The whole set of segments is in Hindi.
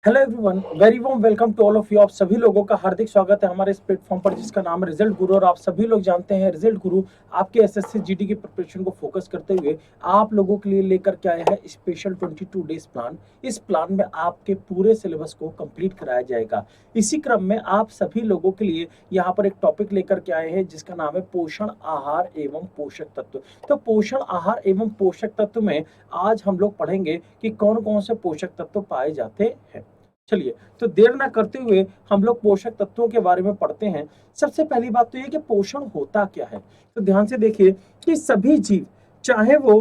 Hello everyone, very warm welcome to all of you. आप सभी लोगों का हार्दिक स्वागत है हमारे इस प्लेटफॉर्म पर जिसका नाम है रिजल्ट गुरु। और आप सभी लोग जानते हैं रिजल्ट गुरु आपके एसएससी जीडी की प्रिपरेशन को फोकस करते हुए आप लोगों के लिए लेकर के आया है स्पेशल 22 डेज प्लान। इस प्लान में आपके पूरे सिलेबस को कंप्लीट कराया जाएगा। इसी क्रम में आप सभी लोगों के लिए यहाँ पर एक टॉपिक लेकर के आए हैं जिसका नाम है पोषण आहार एवं पोषक तत्व। तो पोषण आहार एवं पोषक तत्व में आज हम लोग पढ़ेंगे कि कौन कौन से पोषक तत्व पाए जाते हैं। चलिए, तो देर ना करते हुए हम लोग पोषक तत्वों के बारे में पढ़ते हैं। सबसे पहली बात तो ये कि पोषण होता क्या है। तो ध्यान से देखिए कि सभी जीव, चाहे वो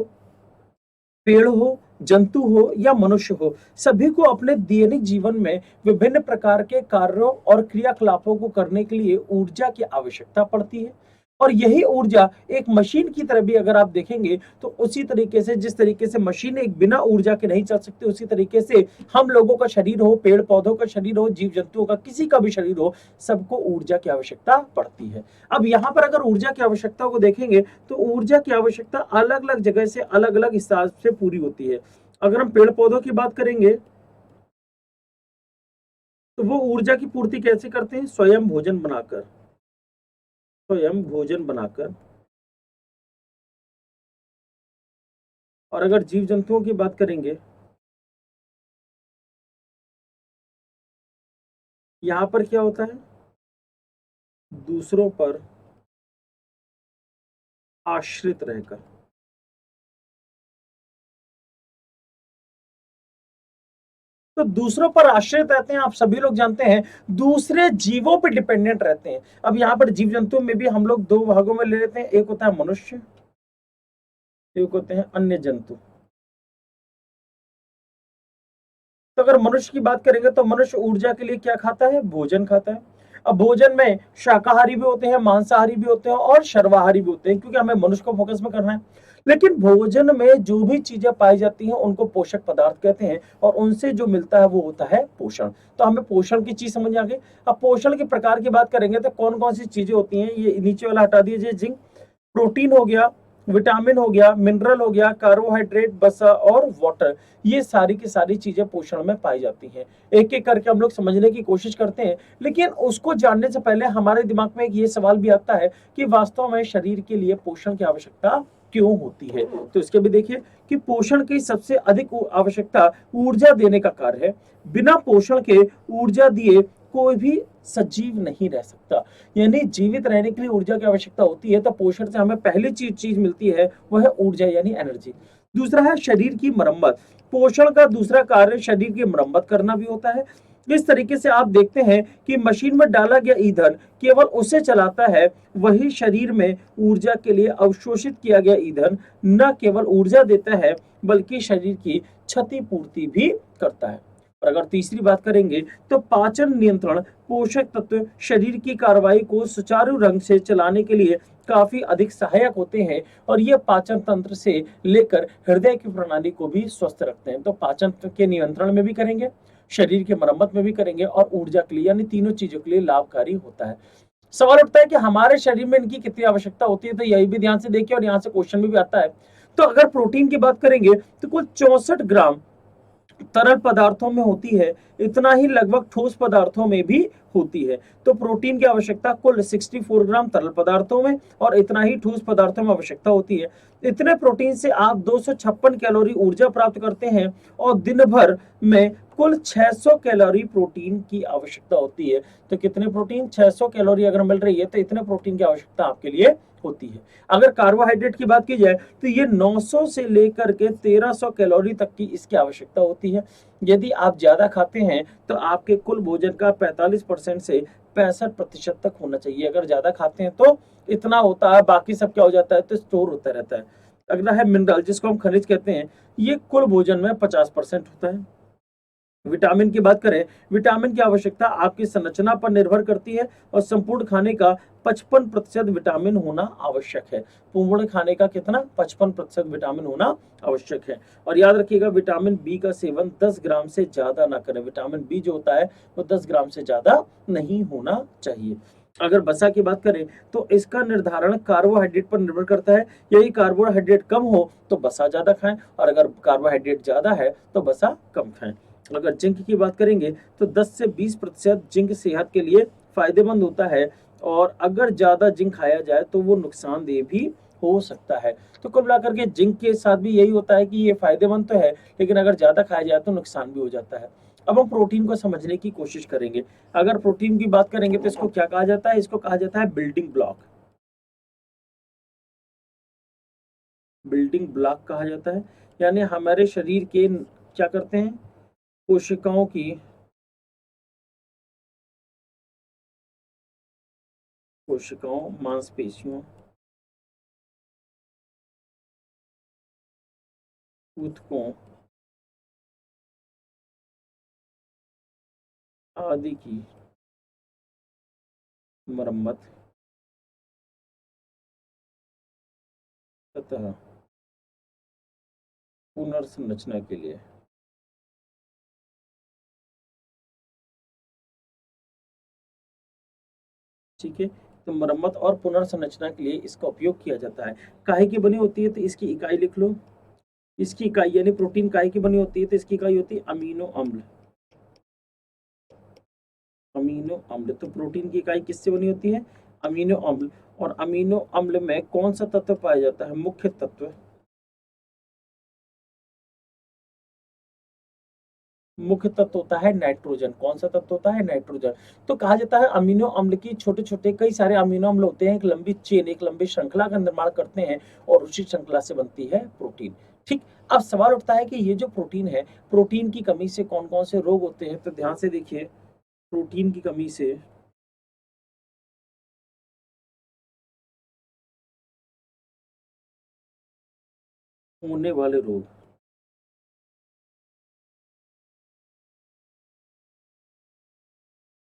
पेड़ हो, जंतु हो या मनुष्य हो, सभी को अपने दैनिक जीवन में विभिन्न प्रकार के कार्यों और क्रियाकलापों को करने के लिए ऊर्जा की आवश्यकता पड़ती है। और यही ऊर्जा एक मशीन की तरह भी अगर आप देखेंगे तो उसी तरीके से, जिस तरीके से मशीन एक बिना ऊर्जा के नहीं चल सकती, उसी तरीके से हम लोगों का शरीर हो, पेड़ पौधों का शरीर हो, जीव जंतुओं का, किसी का भी शरीर हो, सबको ऊर्जा की आवश्यकता पड़ती है। अब यहाँ पर अगर ऊर्जा की आवश्यकता को देखेंगे तो ऊर्जा की आवश्यकता अलग अलग जगह से अलग अलग हिसाब से पूरी होती है। अगर हम पेड़ पौधों की बात करेंगे तो वो ऊर्जा की पूर्ति कैसे करते हैं? स्वयं भोजन बनाकर। और अगर जीव जंतुओं की बात करेंगे, यहाँ पर क्या होता है? दूसरों पर आश्रित रहकर। तो दूसरों पर आश्रित रहते हैं, आप सभी लोग जानते हैं, दूसरे जीवों पर डिपेंडेंट रहते हैं। अब यहाँ पर जीव जंतु में भी हम लोग दो भागों में ले लेते हैं, एक होता है मनुष्य, एक होते हैं अन्य जंतु। तो अगर मनुष्य की बात करेंगे तो मनुष्य ऊर्जा के लिए क्या खाता है? भोजन खाता है। अब भोजन में शाकाहारी भी होते हैं, मांसाहारी भी होते हैं और सर्वाहारी भी होते हैं, क्योंकि हमें मनुष्य को फोकस में करना है। लेकिन भोजन में जो भी चीजें पाई जाती हैं उनको पोषक पदार्थ कहते हैं और उनसे जो मिलता है वो होता है पोषण। तो हमें पोषण की चीज समझ आ गई। अब पोषण के प्रकार की बात करेंगे तो कौन कौन सी चीजें होती हैं, ये नीचे वाला हटा दीजिए। जिंक, प्रोटीन हो गया, विटामिन हो गया, मिनरल हो गया, कार्बोहाइड्रेट, वसा और वाटर, ये सारी की सारी चीजें पोषण में पाई जाती हैं। एक एक करके हम लोग समझने की कोशिश करते हैं, लेकिन उसको जानने से पहले हमारे दिमाग में एक ये सवाल भी आता है कि वास्तव में शरीर के लिए पोषण की आवश्यकता क्यों होती है। तो इसके भी देखिए कि पोषण की सबसे अधिक आवश्यकता ऊर्जा देने का कार्य है। बिना पोषण के ऊर्जा दिए कोई भी सजीव नहीं रह सकता। यानी जीवित रहने के लिए ऊर्जा की आवश्यकता होती है। तो पोषण से हमें पहली चीज मिलती है, वह है ऊर्जा यानी एनर्जी। दूसरा है शरीर की मरम्मत। पोषण का दूसरा कार्य शरीर की मरम्मत करना भी होता है। इस तरीके से आप देखते हैं कि मशीन में डाला गया ईंधन केवल उसे चलाता है, वही शरीर में ऊर्जा के लिए अवशोषित किया गया ईंधन न केवल ऊर्जा देता है बल्कि शरीर की क्षतिपूर्ति भी करता है। और अगर तीसरी बात करेंगे तो पाचन नियंत्रण। पोषक तत्व शरीर की कार्रवाई को सुचारू ढंग से चलाने के लिए काफी अधिक सहायक होते हैं और ये पाचन तंत्र से लेकर हृदय की प्रणाली को भी स्वस्थ रखते हैं। तो पाचन के नियंत्रण में भी करेंगे, शरीर की मरम्मत में भी करेंगे और ऊर्जा के लिए, यानी तीनों चीजों के लिए लाभकारी होता है। सवाल उठता है कि हमारे शरीर में इनकी कितनी आवश्यकता होती है, तो यही भी ध्यान से देखिए और यहाँ से क्वेश्चन में भी आता है। तो अगर प्रोटीन की बात करेंगे तो कुल 64 ग्राम तरल पदार्थों में होती है, इतना ही लगभग ठोस पदार्थों में भी होती है। तो प्रोटीन की आवश्यकता कुल 64 ग्राम तरल पदार्थों में और इतना ही ठोस पदार्थों में आवश्यकता होती है। इतने प्रोटीन से आप 256 कैलोरी ऊर्जा प्राप्त करते हैं और दिन भर में कुल 600 कैलोरी प्रोटीन की आवश्यकता होती है। तो कितने प्रोटीन? 600 कैलोरी अगर मिल रही है तो इतने प्रोटीन की आवश्यकता आपके लिए होती है। अगर कार्बोहाइड्रेट की बात की जाए तो ये 900 से लेकर के 1300 कैलोरी तक की इसकी आवश्यकता होती है। यदि आप ज्यादा खाते हैं तो आपके कुल भोजन का 45% से 65% तक होना चाहिए। अगर ज्यादा खाते हैं तो इतना होता है, बाकी सब क्या हो जाता है? तो स्टोर होता रहता है। अगला है मिनरल, जिसको हम खनिज कहते हैं, ये कुल भोजन में 50% होता है। विटामिन की बात करें, विटामिन की आवश्यकता आपकी संरचना पर निर्भर करती है और संपूर्ण खाने का 55% विटामिन होना आवश्यक है। पूर्ण खाने का कितना? 55% विटामिन होना आवश्यक है। और याद रखिएगा, विटामिन बी का सेवन 10 ग्राम से ज्यादा ना करें। विटामिन बी जो होता है वो 10 ग्राम से ज्यादा नहीं होना चाहिए। अगर वसा की बात करें तो इसका निर्धारण कार्बोहाइड्रेट पर निर्भर करता है। यही कार्बोहाइड्रेट कम हो तो वसा ज्यादा खाएं और अगर कार्बोहाइड्रेट ज्यादा है तो वसा कम खाएं। अगर जिंक की बात करेंगे तो 10 से 20% जिंक सेहत के लिए फायदेमंद होता है, और अगर ज़्यादा जिंक खाया जाए तो वो नुकसानदेह भी हो सकता है। तो कुल मिलाकर के जिंक के साथ भी यही होता है कि ये फायदेमंद तो है, लेकिन अगर ज़्यादा खाया जाए तो नुकसान भी हो जाता है। अब हम प्रोटीन को समझने की कोशिश करेंगे। अगर प्रोटीन की बात करेंगे तो इसको क्या कहा जाता है? इसको कहा जाता है बिल्डिंग ब्लॉक। बिल्डिंग ब्लॉक कहा जाता है, यानी हमारे शरीर के क्या करते हैं, कोशिकाओं की कोशिकाओं, मांसपेशियों, ऊतकों आदि की मरम्मत तथा पुनर्संरचना के लिए, ठीक है, तो मरम्मत और पुनर्संरचना के लिए इसका उपयोग किया जाता है। काहे की बनी होती है तो इसकी इकाई लिख लो। इसकी इकाई यानी प्रोटीन काहे की बनी होती है तो इसकी इकाई होती है अमीनो अम्ल। अमीनो अम्ल, तो प्रोटीन की इकाई किससे बनी होती है? अमीनो अम्ल। और अमीनो अम्ल में कौन सा तत्व पाया जाता है? मुख्य तत्व। मुख्य तत्व होता है नाइट्रोजन। कौन सा तत्व होता है? नाइट्रोजन। तो कहा जाता है अमीनो अम्ल की छोटे छोटे कई सारे अमीनो अम्ल होते हैं, एक लंबी चेन, एक लंबी श्रृंखला का निर्माण करते हैं, और उसी श्रृंखला से बनती है प्रोटीन। ठीक। अब सवाल उठता है कि ये जो प्रोटीन है, प्रोटीन की कमी से कौन कौन से रोग होते हैं? तो ध्यान से देखिए, प्रोटीन की कमी से होने वाले रोग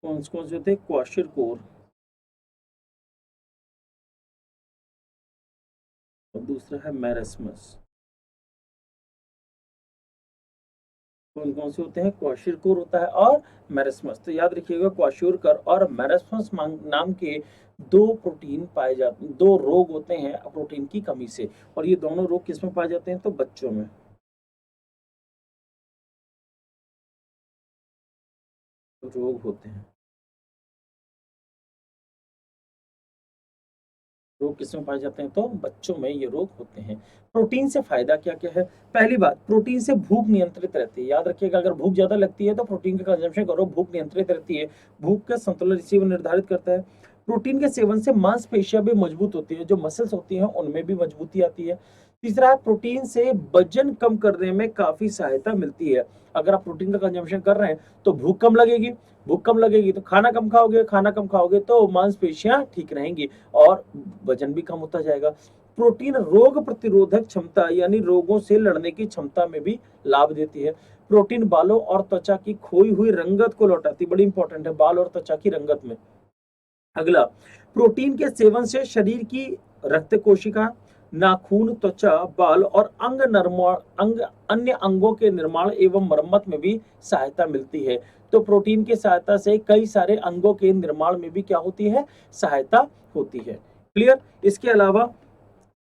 कौन से होते हैं? क्वाशिरकोर, और दूसरा है मैरस्मस। कौन कौन से होते हैं? क्वाशिरकोर होता है और मैरस्मस। तो याद रखिएगा, क्वाशिरकर और मैरस्मस नाम के दो प्रोटीन पाए जाते, दो रोग होते हैं प्रोटीन की कमी से। और ये दोनों रोग किसमें पाए जाते हैं? तो बच्चों में रोग होते हैं। रोग किसमें पाए जाते हैं? तो बच्चों में ये रोग होते हैं। प्रोटीन से फायदा क्या क्या है? पहली बात, प्रोटीन से भूख नियंत्रित रहती है। याद रखिएगा, अगर भूख ज्यादा लगती है तो प्रोटीन का कंजम्पशन करो, भूख नियंत्रित रहती है। भूख का संतुलन इसी को निर्धारित करता है। प्रोटीन के सेवन से मांसपेशियां भी मजबूत होती है, जो मसल्स होती हैं उनमें भी मजबूती आती है। तीसरा है, प्रोटीन से वजन कम करने में काफी सहायता मिलती है। अगर आप प्रोटीन का कंजम्पशन कर रहे हैं तो भूख कम लगेगी, भूख कम लगेगी तो खाना कम खाओगे, खाना कम खाओगे तो मांसपेशियां ठीक रहेंगी और वजन भी कम होता जाएगा। प्रोटीन रोग प्रतिरोधक क्षमता यानी रोगों से लड़ने की क्षमता में भी लाभ देती है। प्रोटीन बालों और त्वचा की खोई हुई रंगत को लौटाती है, बड़ी इंपॉर्टेंट है, बाल और त्वचा की रंगत में। अगला, प्रोटीन के सेवन से शरीर की रक्त कोशिका, नाखून, त्वचा, बाल और अंग अन्य अंगों के निर्माण एवं मरम्मत में भी सहायता मिलती है। तो प्रोटीन की सहायता से कई सारे अंगों के निर्माण में भी क्या होती है? सहायता होती है। क्लियर? इसके अलावा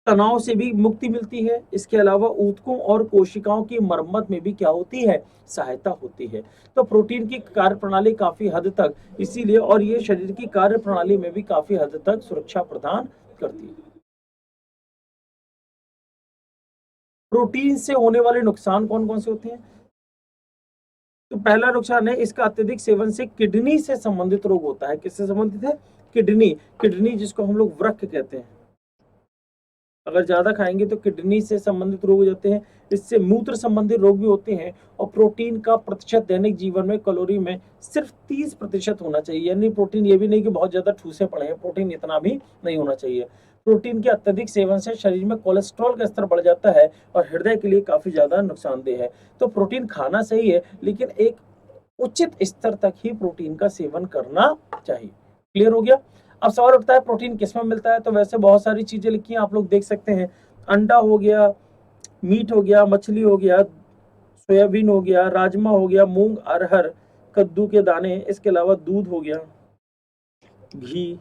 तनाव से भी मुक्ति मिलती है। इसके अलावा ऊतकों और कोशिकाओं की मरम्मत में भी क्या होती है? सहायता होती है। तो प्रोटीन की कार्यप्रणाली काफी हद तक इसीलिए, और ये शरीर की कार्यप्रणाली में भी काफी हद तक सुरक्षा प्रदान करती है। प्रोटीन से होने वाले नुकसान कौन कौन से होते हैं? तो पहला नुकसान है, इसका अत्यधिक सेवन से किडनी से संबंधित रोग होता है। किससे संबंधित है? किडनी। किडनी जिसको हम लोग वृक्क कहते हैं, अगर ज्यादा खाएंगे तो किडनी से संबंधित रोग हो जाते हैं। इससे मूत्र संबंधित रोग भी होते हैं। और प्रोटीन का प्रतिशत दैनिक जीवन में कैलोरी में सिर्फ 30% होना चाहिए, यानी प्रोटीन ये भी नहीं कि बहुत ज्यादा ठूसे पड़े हैं, प्रोटीन इतना भी नहीं होना चाहिए। प्रोटीन के अत्यधिक सेवन से शरीर में कोलेस्ट्रॉल का स्तर बढ़ जाता है और हृदय के लिए काफी ज्यादा नुकसानदेह है। तो प्रोटीन खाना सही है, लेकिन एक उचित स्तर तक ही प्रोटीन का सेवन करना चाहिए। क्लियर हो गया? अब सवाल उठता है प्रोटीन किसमें मिलता है? तो वैसे बहुत सारी चीजें लिखी हैं, आप लोग देख सकते हैं। अंडा हो गया, मीट हो गया, मछली हो गया, सोयाबीन हो गया, राजमा हो गया, मूंग, अरहर, कद्दू के दाने, इसके अलावा दूध हो गया, घी,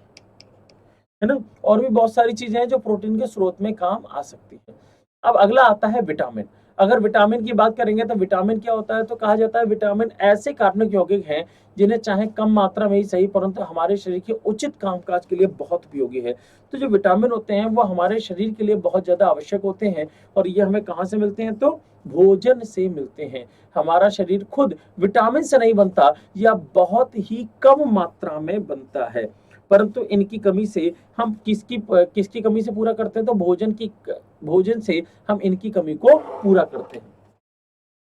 है ना? और भी बहुत सारी चीजें हैं जो प्रोटीन के स्रोत में काम आ सकती है। अब अगला आता है विटामिन। अगर विटामिन की बात करेंगे तो विटामिन क्या होता है, तो कहा जाता है विटामिन ऐसे कार्बनिक यौगिक हैं जिन्हें चाहे कम मात्रा में ही सही परंतु हमारे शरीर के उचित कामकाज के लिए बहुत उपयोगी है। तो जो विटामिन होते हैं वो हमारे शरीर के लिए बहुत ज्यादा आवश्यक होते हैं और ये हमें कहाँ से मिलते हैं, तो भोजन से मिलते हैं। हमारा शरीर खुद विटामिन से नहीं बनता या बहुत ही कम मात्रा में बनता है, परंतु इनकी कमी से हम किसकी कमी से पूरा करते हैं, तो भोजन से हम इनकी कमी को पूरा करते हैं।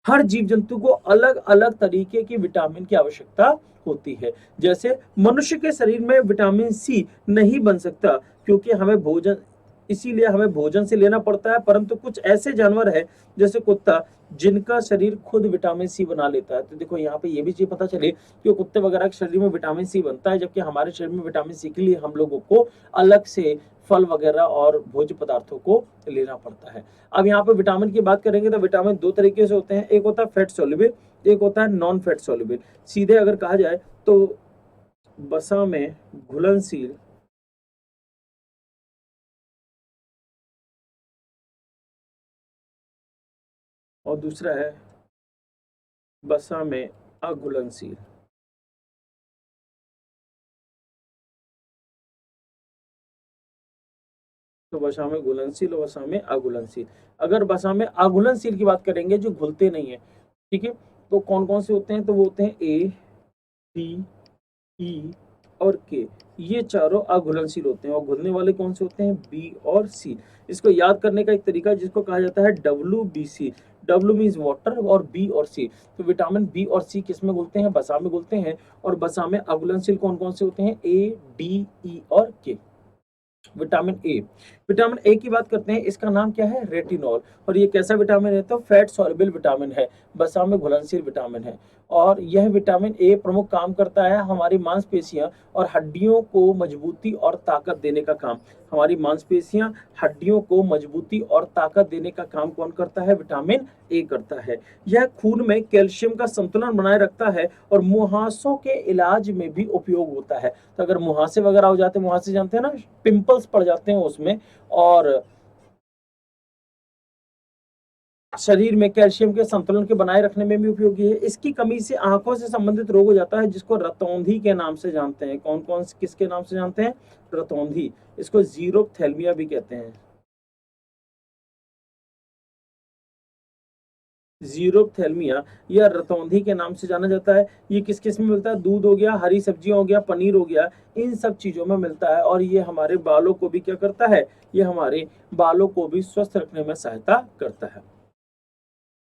हर जीव जंतु को अलग अलग तरीके की विटामिन की आवश्यकता होती है। जैसे मनुष्य के शरीर में विटामिन सी नहीं बन सकता क्योंकि इसीलिए हमें भोजन से लेना पड़ता है, परंतु कुछ ऐसे जानवर है जैसे कुत्ता जिनका शरीर खुद विटामिन सी बना लेता है। तो देखो यहाँ पे ये भी चीज पता चले कि कुत्ते वगैरह के शरीर में विटामिन सी बनता है, जबकि हमारे शरीर में विटामिन सी के लिए हम लोगों को अलग से फल वगैरह और भोज्य पदार्थों को लेना पड़ता है। अब यहाँ पे विटामिन की बात करेंगे तो विटामिन दो तरीके से होते हैं, एक होता है फैट सोल्यूबल, एक होता है नॉन फैट सोल्यूबल। सीधे अगर कहा जाए तो वसा में घुलनशील और दूसरा है वसा में अघुलनशील। तो वसा में घुलनशील और वसा में अघुलनशील। अगर वसा में अघुलनशील की बात करेंगे जो घुलते नहीं है, ठीक है, तो कौन कौन से होते हैं, तो वो होते हैं ए, डी, ई और के। ये चारों अघुलनशील होते हैं और घुलने वाले कौन से होते हैं, बी और सी। इसको याद करने का एक तरीका जिसको कहा जाता है WBC। डब्ल्यू मीन्स वाटर और बी और सी। तो विटामिन बी और सी किस में घुलते हैं, वसा में घुलते हैं। और वसा में अघुलनशील कौन कौन से होते हैं, ए, डी, ई और के। विटामिन ए की बात करते हैं, इसका नाम क्या है, रेटिनॉल। और ये कैसा विटामिन है, तो फैट सॉल्युबल विटामिन है, वसा में घुलनशील विटामिन है। और यह विटामिन ए प्रमुख काम करता है हमारी मांसपेशियां और हड्डियों को मजबूती और ताकत देने का काम। हमारी मांसपेशियां हड्डियों को मजबूती और ताकत देने का काम कौन करता है, विटामिन ए करता है। यह खून में कैल्शियम का संतुलन बनाए रखता है और मुहासों के इलाज में भी उपयोग होता है। तो अगर मुहासे वगैरह हो जाते हैं, मुहासे जानते हैं ना, पिंपल्स पड़ जाते हैं उसमें, और शरीर में कैल्शियम के संतुलन के बनाए रखने में भी उपयोगी है। इसकी कमी से आंखों से संबंधित रोग हो जाता है जिसको रतौंधी के नाम से जानते हैं। कौन कौन किसके नाम से जानते हैं, रतौंधी। इसको जीरोप्थेल्मिया भी कहते हैं। जीरोप्थेल्मिया या रतौंधी के नाम से जाना जाता है। ये किस किस में मिलता है, दूध हो गया, हरी सब्जियां हो गया, पनीर हो गया, इन सब चीजों में मिलता है। और ये हमारे बालों को भी क्या करता है, ये हमारे बालों को भी स्वस्थ रखने में सहायता करता है।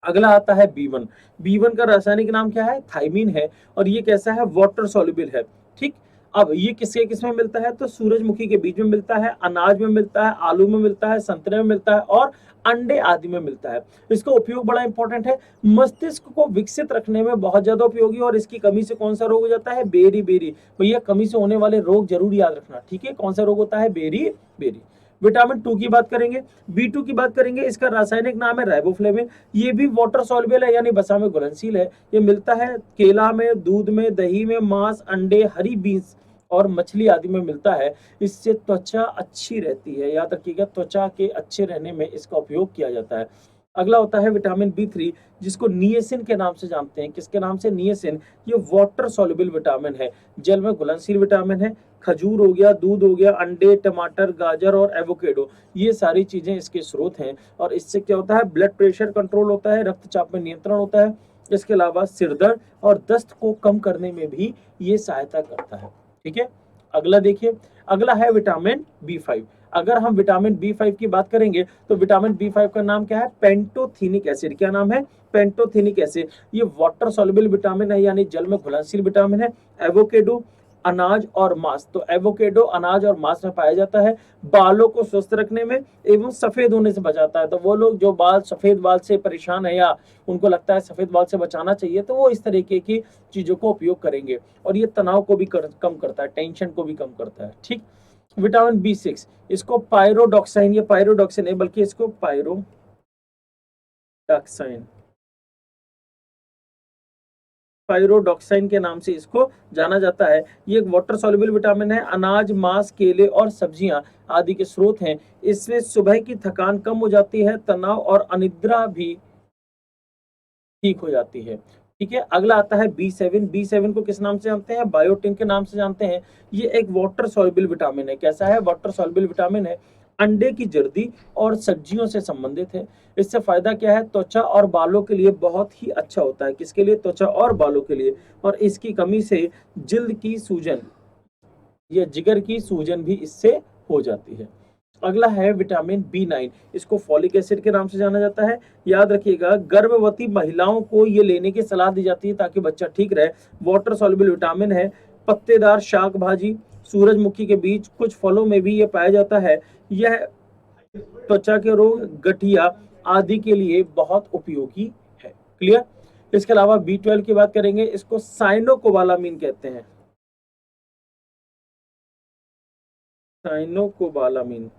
अगला आता है B1। B1 का रासायनिक नाम क्या है, थाइमीन है। और ये कैसा है, वाटर सॉल्युबल है। ठीक, अब ये किसके किस में मिलता है, तो सूरजमुखी के बीज में मिलता है, अनाज में मिलता है, आलू में मिलता है, संतरे में मिलता है और अंडे आदि में मिलता है। इसका उपयोग बड़ा इंपॉर्टेंट है, मस्तिष्क को विकसित रखने में बहुत ज्यादा उपयोगी। और इसकी कमी से कौन सा रोग हो जाता है, बेरी बेरी। भैया कमी से होने वाले रोग जरूर याद रखना, ठीक है, कौन सा रोग होता है, बेरी बेरी। विटामिन 2 की बात करेंगे, B2 की बात करेंगे, इसका रासायनिक नाम है राइबोफ्लेविन। ये भी वाटर सॉल्युबल है यानी वसा में घुलनशील है। ये मिलता है केला में, दूध में, दही में, मांस, अंडे, हरी बीन्स और मछली आदि में मिलता है। इससे त्वचा अच्छी रहती है, याद रखिएगा, त्वचा के अच्छे रहने में इसका उपयोग किया जाता है। अगला होता है विटामिन B3 जिसको नियसिन के नाम से जानते हैं। किसके नाम से, नियसिन। ये वाटर सॉल्युबल विटामिन है, जल में घुलनशील विटामिन है। खजूर हो गया, दूध हो गया, अंडे, टमाटर, गाजर और एवोकेडो, ये सारी चीजें इसके स्रोत हैं। और इससे क्या होता है, ब्लड प्रेशर कंट्रोल होता है, रक्तचाप में नियंत्रण होता है। इसके अलावा सिरदर्द और दस्त को कम करने में भी ये सहायता करता है। ठीक है, अगला देखिए, अगला है विटामिन B5। अगर हम विटामिन B5 की बात करेंगे तो विटामिन B5 का नाम क्या है, पेंटोथेनिक एसिड। क्या नाम है, पेंटोथेनिक एसिड। ये वाटर सॉल्युबल विटामिन है यानी जल में घुलनशील विटामिन है। एवोकेडो, अनाज और मांस, तो एवोकेडो अनाज और मांस में पाया जाता है। बालों को स्वस्थ रखने में एवं सफेद होने से बचाता है। तो वो लोग जो सफेद बाल से परेशान है या उनको लगता है सफेद बाल से बचाना चाहिए, तो वो इस तरीके की चीजों को उपयोग करेंगे। और ये तनाव को भी कम करता है, टेंशन को भी कम करता है। ठीक, विटामिन B6, इसको पायरोडॉक्साइन, ये पायरोडॉक्सिन है बल्कि इसको पायरोडॉक्साइन पायरोडॉक्साइन के नाम से इसको जाना जाता है। ये एक वाटर सॉल्युबल विटामिन है। अनाज, मांस, केले और सब्जियां आदि के स्रोत हैं। इसमें सुबह की थकान कम हो जाती है, तनाव और अनिद्रा भी ठीक हो जाती है। ठीक है, अगला आता है बी7। बी7 को किस नाम से जानते हैं? बायोटिन के नाम से जानते हैं। ये एक वाटर सॉल्युबल विटामिन है। कैसा है? वाटर सॉल्युबल विटामिन है। अंडे की जर्दी और सब्जियों से संबंधित है। इससे फायदा क्या है? त्वचा और बालों के लिए बहुत ही अच्छा होता है। किसके लिए? त्वचा और बालों के लिए। और इसकी कमी से जिल्द की सूजन या जिगर की सूजन भी इससे हो जाती है। अगला है विटामिन बी9। इसको फॉलिक एसिड के नाम से जाना जाता है। याद रखिएगा, गर्भवती महिलाओं को ये लेने की सलाह दी जाती है ताकि बच्चा ठीक रहे। वाटर सॉल्युबल विटामिन है। पत्तेदार शाक भाजी, सूरजमुखी के बीज, कुछ फलों में भी ये पाया जाता है। यह त्वचा के रोग, गठिया आदि के लिए बहुत उपयोगी है। क्लियर? इसके अलावा बी12 की बात करेंगे। इसको साइनोकोबालामिन कहते हैं। साइनोकोबालामिन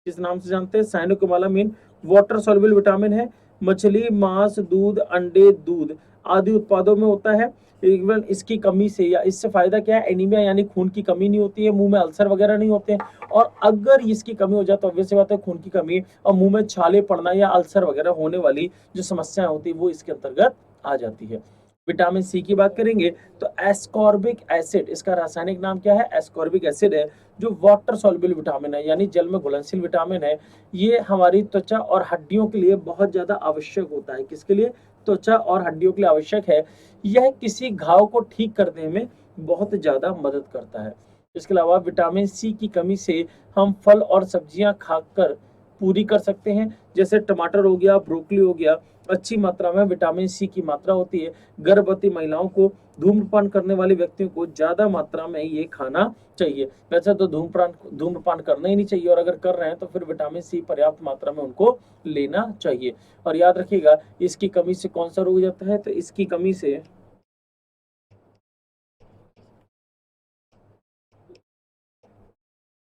किस नाम से जानते हैं? साइनोकोबालामिन वाटर सॉल्युबल विटामिन है। मछली, मांस, दूध, अंडे, दूध आदि उत्पादों में होता है। इवन इसकी कमी से या इससे फायदा क्या है? एनीमिया यानी खून की कमी नहीं होती है, मुंह में अल्सर वगैरह नहीं होते हैं। और अगर इसकी कमी हो जाए तो ऑब्वियस सी बात है, खून की कमी और मुंह में छाले पड़ना या अल्सर वगैरह होने वाली जो समस्याएं होती है वो इसके अंतर्गत आ जाती है। विटामिन सी की बात करेंगे तो एस्कॉर्बिक एसिड, इसका रासायनिक नाम क्या है? एस्कॉर्बिक एसिड है, जो वाटर सॉल्युबल विटामिन है यानी जल में घुलनशील विटामिन है। ये हमारी त्वचा और हड्डियों के लिए बहुत ज्यादा आवश्यक होता है। किसके लिए? त्वचा और हड्डियों के लिए आवश्यक है। यह किसी घाव को ठीक करने में बहुत ज्यादा मदद करता है। इसके अलावा विटामिन सी की कमी से हम फल और सब्जियां खाकर पूरी कर सकते हैं। जैसे टमाटर हो गया, ब्रोकली हो गया, अच्छी मात्रा में विटामिन सी की मात्रा होती है। गर्भवती महिलाओं को, धूम्रपान करने वाले व्यक्तियों को ज्यादा मात्रा में ये खाना चाहिए। वैसे तो धूम्रपान करना ही नहीं चाहिए, और अगर कर रहे हैं तो फिर विटामिन सी पर्याप्त मात्रा में उनको लेना चाहिए। और याद रखिएगा, इसकी कमी से कौन सा रोग हो जाता है? तो इसकी कमी से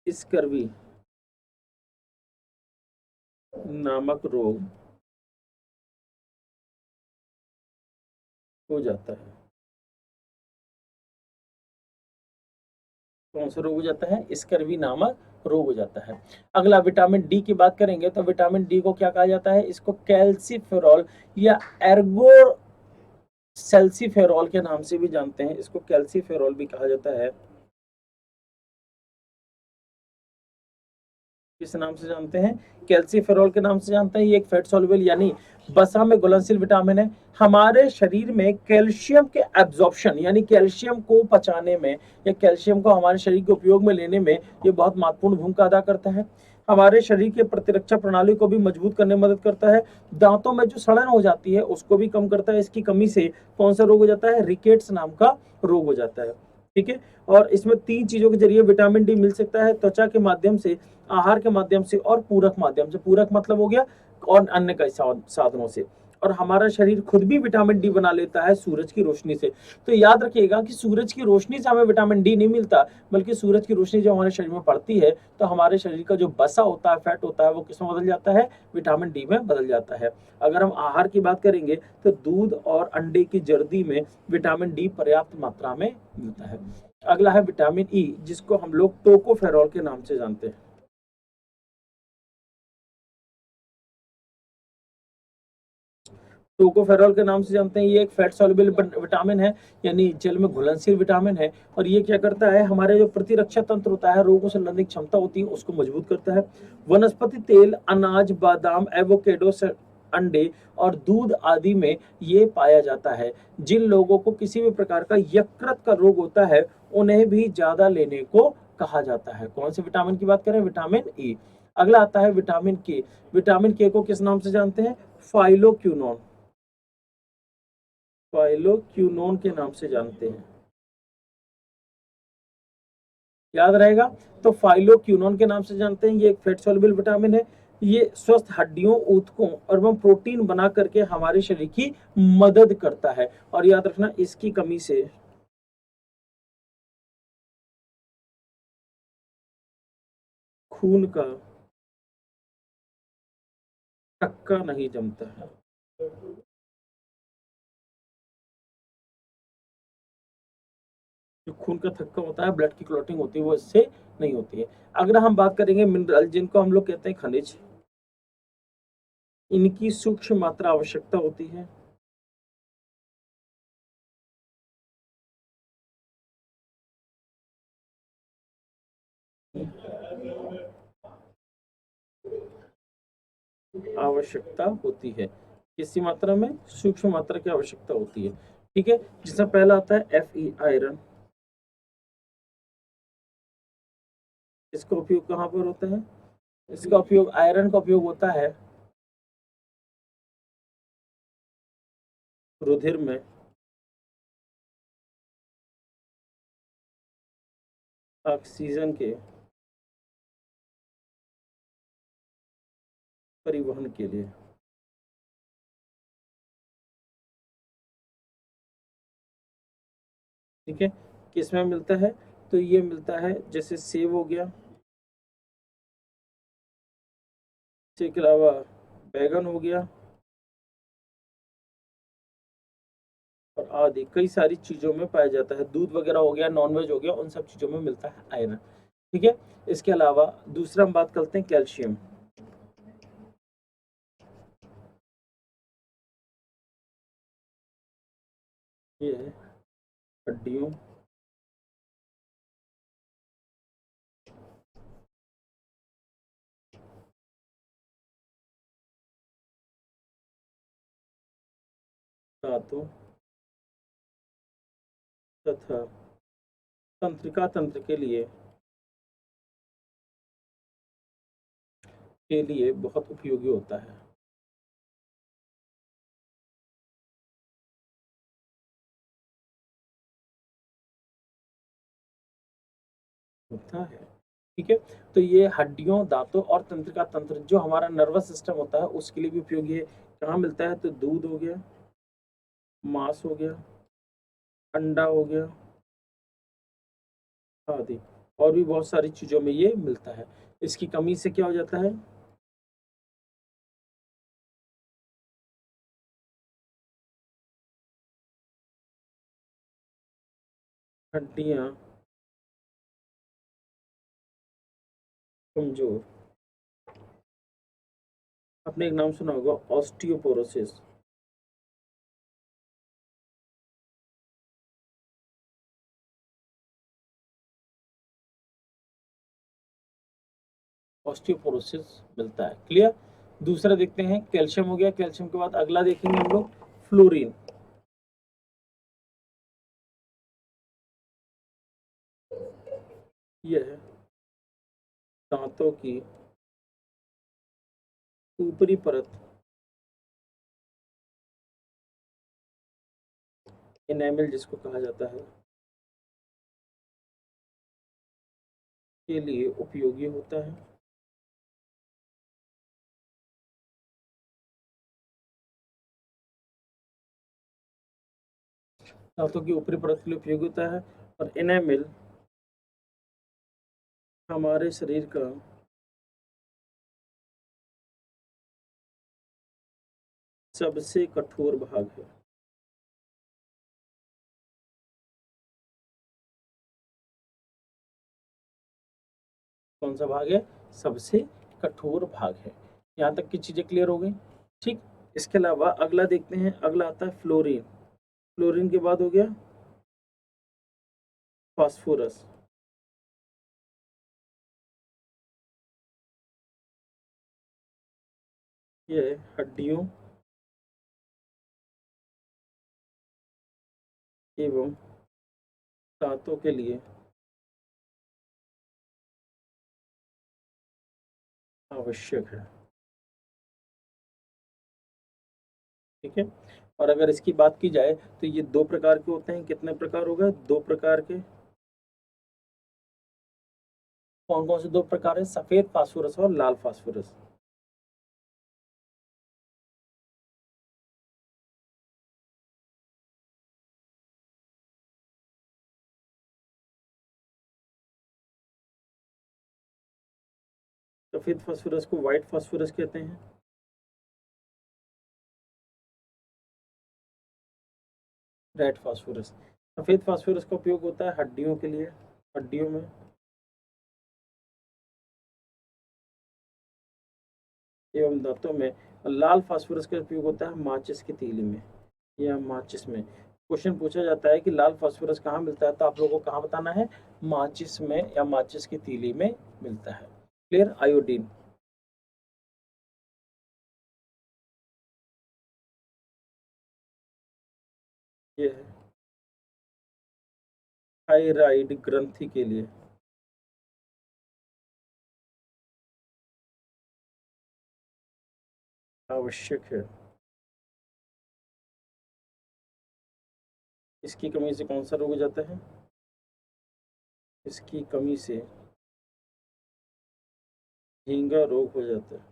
स्कर्वी नामक रोग हो जाता है। कौन सा रोग हो जाता है? स्कर्वी नामक रोग हो जाता है। अगला विटामिन डी की बात करेंगे तो विटामिन डी को क्या कहा जाता है? इसको कैल्सीफेरॉल या एर्गो सेल्सीफेरॉल के नाम से भी जानते हैं। इसको कैल्सीफेरॉल भी कहा जाता है। किस नाम से जानते हैं? कैल्सीफेरॉल के नाम से जानते हैं। ये एक फैट सॉल्युबल यानी वसा में घुलनशील विटामिन है। हमारे शरीर में कैल्शियम के एब्जॉर्प्शन यानी कैल्शियम को पचाने में या कैल्शियम को हमारे शरीर के उपयोग में लेने में ये बहुत महत्वपूर्ण भूमिका अदा करता है। हमारे शरीर के प्रतिरक्षा प्रणाली को भी मजबूत करने में मदद करता है। दांतों में जो सड़न हो जाती है उसको भी कम करता है। इसकी कमी से कौन सा रोग हो जाता है? रिकेट्स नाम का रोग हो जाता है। ठीक है, और इसमें 3 चीजों के जरिए विटामिन डी मिल सकता है: त्वचा के माध्यम से, आहार के माध्यम से और पूरक माध्यम से। पूरक मतलब हो गया और अन्य कई साधनों से। और हमारा शरीर खुद भी विटामिन डी बना लेता है सूरज की रोशनी से। तो याद रखिएगा कि सूरज की रोशनी से हमें विटामिन डी नहीं मिलता, बल्कि सूरज की रोशनी जब हमारे शरीर में पड़ती है तो हमारे शरीर का जो बसा होता है, फैट होता है, वो किसमें बदल जाता है? विटामिन डी में बदल जाता है। अगर हम आहार की बात करेंगे तो दूध और अंडे की जर्दी में विटामिन डी पर्याप्त मात्रा में मिलता है। अगला है विटामिन ई, जिसको हम लोग टोकोफेरॉल के नाम से जानते हैं। टोकोफेरॉल के नाम से जानते हैं। ये एक फैट सॉल्युबल विटामिन है यानी जल में घुलनशील विटामिन है। और ये क्या करता है? हमारे जो प्रतिरक्षा तंत्र होता है, रोगों से लड़ने की क्षमता होती है, उसको मजबूत करता है। वनस्पति तेल, अनाज, बादाम, एवोकेडो से, अंडे और दूध आदि में ये पाया जाता है। जिन लोगों को किसी भी प्रकार का यकृत का रोग होता है उन्हें भी ज्यादा लेने को कहा जाता है। कौन से विटामिन की बात करें? Vitamin E. अगला आता है विटामिन के। विटामिन के को किस नाम से जानते हैं? फाइलोक्यूनोन। फाइलोक्यूनोन के नाम से जानते हैं। याद रहेगा, तो फाइलोक्यूनोन के नाम से जानते हैं। ये एक फैट सॉल्युबल विटामिन है। ये स्वस्थ हड्डियों, ऊतकों और वो प्रोटीन बना करके हमारे शरीर की मदद करता है। और याद रखना, इसकी कमी से खून का थक्का नहीं जमता है। जो खून का थक्का होता है, ब्लड की क्लॉटिंग होती है, वो इससे नहीं होती है। अगर हम बात करेंगे मिनरल, जिनको हम लोग कहते हैं खनिज, इनकी सूक्ष्म मात्रा आवश्यकता होती है। आवश्यकता होती है किसी मात्रा में, सूक्ष्म मात्रा की आवश्यकता होती है। ठीक है, जिसमें पहला आता है Fe आयरन। इसका उपयोग कहाँ पर होता है? इसका उपयोग, आयरन का उपयोग होता है रुधिर में ऑक्सीजन के परिवहन के लिए। ठीक है, किसमें मिलता है? तो ये मिलता है जैसे सेब हो गया, इसके अलावा बैगन हो गया, और आदि कई सारी चीजों में पाया जाता है। दूध वगैरह हो गया, नॉनवेज हो गया, उन सब चीजों में मिलता है आयरन। ठीक है, इसके अलावा दूसरा हम बात करते हैं कैल्शियम। ये है हड्डियों, दांतों तथा तंत्रिका तंत्र के लिए बहुत उपयोगी होता है। होता है। ठीक है, तो ये हड्डियों, दांतों और तंत्रिका तंत्र, जो हमारा नर्वस सिस्टम होता है, उसके लिए भी उपयोगी है। कहाँ मिलता है? तो दूध हो गया, मांस हो गया, अंडा हो गया, आदि और भी बहुत सारी चीजों में ये मिलता है। इसकी कमी से क्या हो जाता है? हड्डियां कमजोर। आपने एक नाम सुना होगा, ऑस्टियोपोरोसिस। ऑस्टियोपोरोसिस मिलता है। क्लियर? दूसरा देखते हैं, कैल्शियम हो गया। कैल्शियम के बाद अगला देखेंगे हम लोग फ्लोरीन। यह है दांतों की ऊपरी परत, इनेमल जिसको कहा जाता है, के लिए उपयोगी होता है। दांतों की ऊपरी परत के लिए उपयोगी होता है। और इनेमल हमारे शरीर का सबसे कठोर भाग है। कौन सा भाग है? सबसे कठोर भाग है। यहाँ तक की चीजें क्लियर हो गई। ठीक, इसके अलावा अगला देखते हैं। अगला आता है फ्लोरीन। फ्लोरीन के बाद हो गया फास्फोरस। ये है हड्डियों एवं दांतों के लिए आवश्यक है। ठीक है, और अगर इसकी बात की जाए तो ये दो प्रकार के होते हैं। कितने प्रकार हो गए? दो प्रकार के। कौन कौन से दो प्रकार है? सफेद फास्फोरस और लाल फास्फोरस। सफेद फास्फोरस को व्हाइट फास्फोरस कहते हैं। Red phosphorus. सफेद फास्फोरस का उपयोग होता है हड्डियों के लिए, हड्डियों में, एवं दांतों में लाल फास्फोरस का उपयोग होता है माचिस की तीली में या माचिस में। क्वेश्चन पूछा जाता है कि लाल फास्फोरस कहाँ मिलता है, तो आप लोगों को कहाँ बताना है, माचिस में या माचिस की तीली में मिलता है। क्लियर। आयोडीन, ये है थायराइड ग्रंथि के लिए आवश्यक है। इसकी कमी से कौन सा रोग हो जाता है, इसकी कमी से झींगा रोग हो जाता है।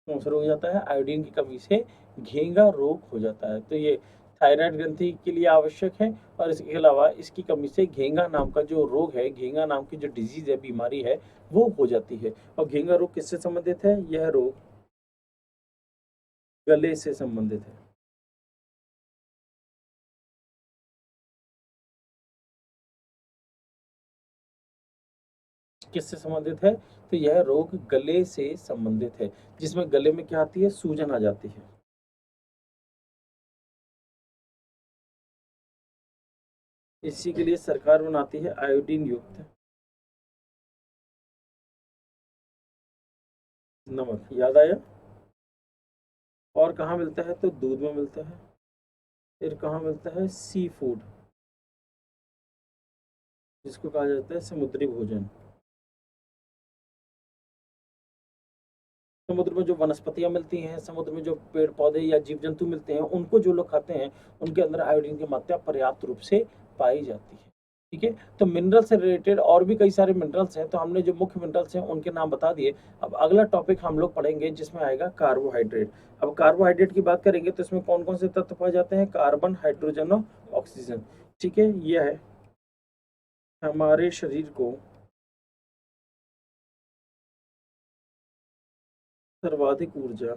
कौन सा रोग हो जाता है, आयोडीन की कमी से घेंगा रोग हो जाता है। तो ये थायराइड ग्रंथि के लिए आवश्यक है, और इसके अलावा इसकी कमी से घेंगा नाम का जो रोग है, घेंगा नाम की जो डिजीज है, बीमारी है, वो हो जाती है। और घेंगा रोग किससे संबंधित है, यह रोग गले से संबंधित है। किससे संबंधित है, तो यह रोग गले से संबंधित है, जिसमें गले में क्या आती है, सूजन आ जाती है। इसी के लिए सरकार बनाती है आयोडीन युक्त नमक। याद आया। और कहाँ मिलता है, तो दूध में मिलता है। फिर कहाँ मिलता है, सी फूड, जिसको कहा जाता है समुद्री भोजन। समुद्र में जो वनस्पतियां मिलती हैं, समुद्र में जो पेड़ पौधे या जीव जंतु मिलते हैं, उनको जो लोग खाते हैं, उनके अंदर आयोडीन की मात्रा पर्याप्त रूप से पाई जाती है। ठीक है। तो मिनरल से रिलेटेड और भी कई सारे मिनरल्स हैं, तो हमने जो मुख्य मिनरल्स हैं उनके नाम बता दिए। अब अगला टॉपिक हम लोग पढ़ेंगे जिसमें आएगा कार्बोहाइड्रेट। अब कार्बोहाइड्रेट की बात करेंगे तो इसमें कौन कौन से तत्व पाए जाते हैं, कार्बन, हाइड्रोजन और ऑक्सीजन। ठीक है। यह है हमारे शरीर को सर्वाधिक ऊर्जा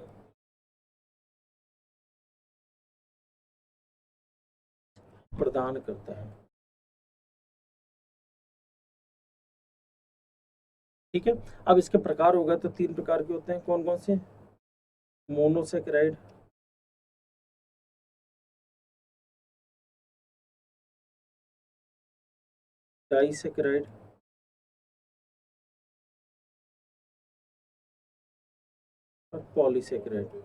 प्रदान करता है। ठीक है। अब इसके प्रकार होगा तो 3 प्रकार के होते हैं, कौन कौन से, मोनोसेकेराइड, डाइसेकेराइड और पॉलीसेकेराइड।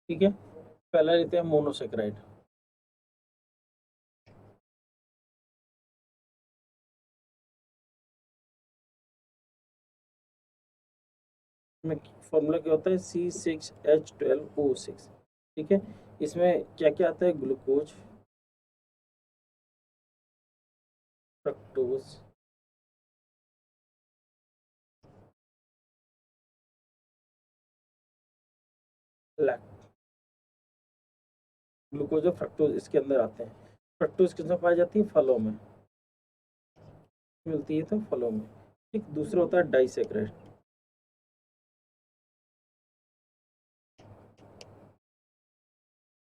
ठीक है। पहला लेते हैं मोनोसेकेराइड। में फॉर्मूला क्या होता है, C6H12O6। ठीक है। इसमें क्या क्या आता है, ग्लूकोज, फ्रक्टोज, लैक्टोज। ग्लूकोज और फ्रक्टोज इसके अंदर आते हैं। फ्रक्टोज किसमें पाई जाती है, फलों में मिलती है, तो फलों में। ठीक। दूसरा होता है डाइसेकेराइड।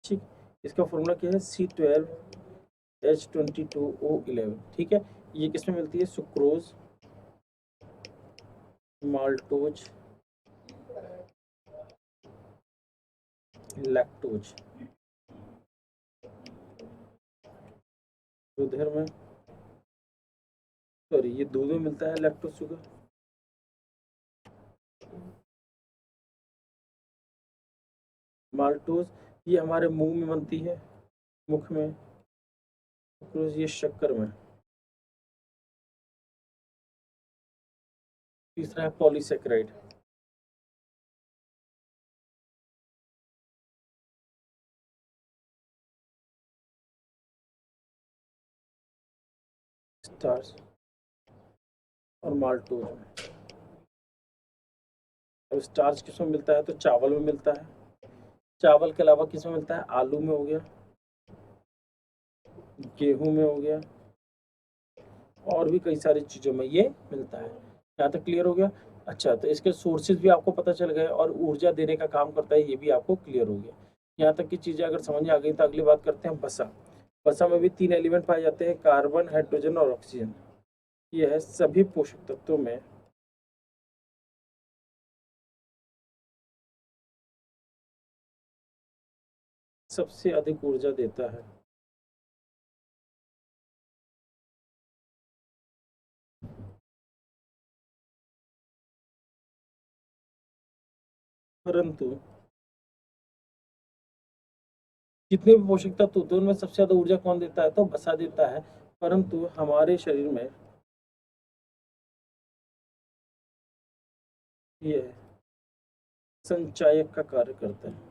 ठीक। इसका फॉर्मूला क्या है, C12H22O11। ठीक है। ये किसमें मिलती है, सुक्रोज, माल्टोज, लैक्टोज। दूध में, सॉरी, ये दूध में मिलता है लैक्टोज शुगर। माल्टोज ये हमारे मुंह में बनती है, मुख में। सुक्रोज ये शक्कर में। तीसरा है पॉलीसेकेराइड। स्टार्च और माल्टोज में। अब स्टार्च किसमें मिलता है, तो चावल में मिलता है। चावल के अलावा किसमें मिलता है, आलू में हो गया, गेहूं में हो गया, और भी कई सारी चीजों में ये मिलता है। यहाँ तक क्लियर हो गया। अच्छा, तो इसके सोर्सेज भी आपको पता चल गए, और ऊर्जा देने का काम करता है, ये भी आपको क्लियर हो गया। यहाँ तक की चीजें अगर समझ में आ गई तो अगली बात करते हैं वसा। वसा में भी 3 एलिमेंट पाए जाते हैं, कार्बन, हाइड्रोजन और ऑक्सीजन। ये है सभी पोषक तत्वों में सबसे अधिक ऊर्जा देता है। परंतु जितने भी पोषक तत्व होते हैं उनमें सबसे ज्यादा ऊर्जा कौन देता है, तो वसा देता है। परंतु हमारे शरीर में ये संचायक का कार्य करता है।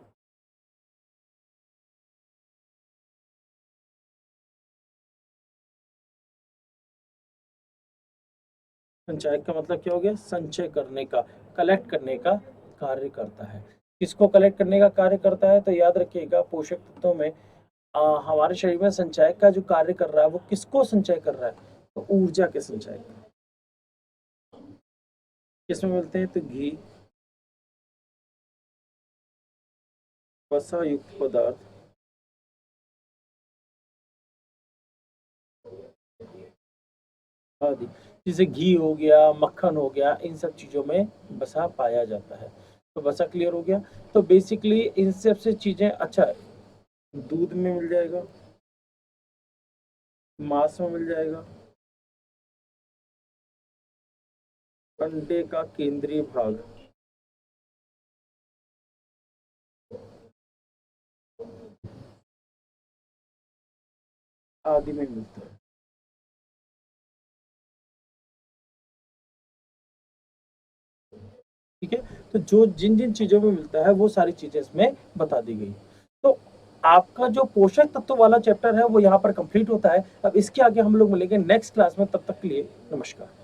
संचायक का मतलब क्या हो गया, संचय करने का, कलेक्ट करने का कार्य करता है। किसको कलेक्ट करने का कार्य करता है, तो याद रखिएगा पोषक तत्वों में हमारे शरीर में संचायक का जो कार्य कर रहा है वो किसको संचय कर रहा है, तो ऊर्जा के संचायक। किसमें मिलते हैं, तो घी, वसा युक्त पदार्थ, आदि, जैसे घी हो गया, मक्खन हो गया, इन सब चीजों में वसा पाया जाता है। तो वसा क्लियर हो गया। तो बेसिकली इन सब से चीजें, अच्छा, दूध में मिल जाएगा, मांस में मिल जाएगा, अंडे का केंद्रीय भाग, आदि में मिलता है। ठीक है, तो जो जिन जिन चीजों में मिलता है वो सारी चीजें इसमें बता दी गई। तो आपका जो पोषक तत्व वाला चैप्टर है वो यहाँ पर कंप्लीट होता है। अब इसके आगे हम लोग मिलेंगे नेक्स्ट क्लास में, तब तक के लिए नमस्कार।